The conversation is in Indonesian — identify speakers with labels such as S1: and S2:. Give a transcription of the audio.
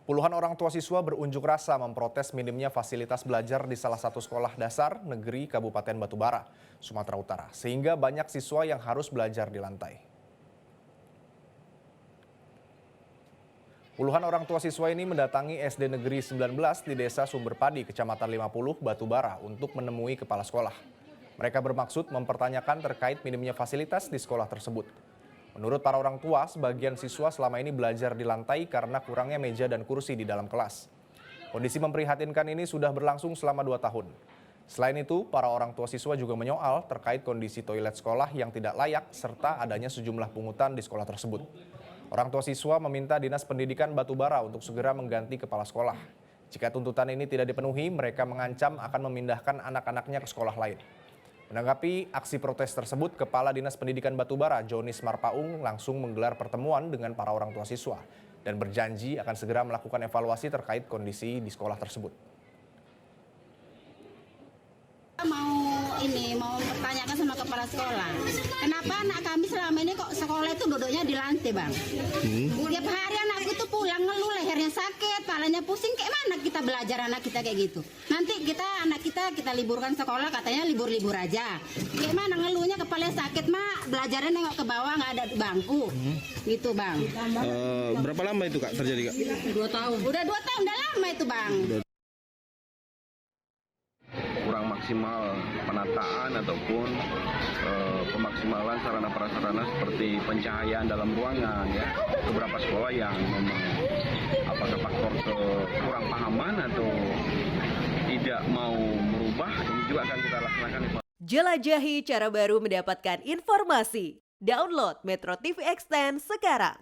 S1: Puluhan orang tua siswa berunjuk rasa memprotes minimnya fasilitas belajar di salah satu sekolah dasar negeri Kabupaten Batubara, Sumatera Utara, sehingga banyak siswa yang harus belajar di lantai. Puluhan orang tua siswa ini mendatangi SD Negeri 19 di Desa Sumberpadi, Kecamatan 50, Batubara untuk menemui kepala sekolah. Mereka bermaksud mempertanyakan terkait minimnya fasilitas di sekolah tersebut. Menurut para orang tua, sebagian siswa selama ini belajar di lantai karena kurangnya meja dan kursi di dalam kelas. Kondisi memprihatinkan ini sudah berlangsung selama 2 tahun. Selain itu, para orang tua siswa juga menyoal terkait kondisi toilet sekolah yang tidak layak serta adanya sejumlah pungutan di sekolah tersebut. Orang tua siswa meminta Dinas Pendidikan Batubara untuk segera mengganti kepala sekolah. Jika tuntutan ini tidak dipenuhi, mereka mengancam akan memindahkan anak-anaknya ke sekolah lain. Menanggapi aksi protes tersebut, Kepala Dinas Pendidikan Batubara, Jonis Marpaung, langsung menggelar pertemuan dengan para orang tua siswa dan berjanji akan segera melakukan evaluasi terkait kondisi di sekolah tersebut.
S2: Mau bertanyakan sama kepala sekolah, kenapa anak kami selama ini kok sekolah itu duduknya di lantai, Bang? Tiap hari anakku tuh pulang ngeluh, lehernya sakit, palanya pusing, kayak mana kita belajar anak kita kayak gitu? Nanti anak kita liburkan sekolah, katanya libur-libur aja. Gimana ngeluhnya kepalanya sakit, Mak, belajarnya nengok ke bawah, nggak ada bangku. Gitu, Bang.
S3: Berapa lama itu, Kak, terjadi, Kak?
S2: 2 tahun. Udah 2 tahun, udah lama itu, Bang.
S4: Kurang maksimal penataan ataupun pemaksimalan sarana prasarana seperti pencahayaan dalam ruangan, ya. Beberapa sekolah yang memang apakah faktor kurang pahaman atau tidak mau merubah, ini juga akan kita laksanakan.
S5: Jelajahi cara baru mendapatkan informasi. Download Metro TV Extend sekarang.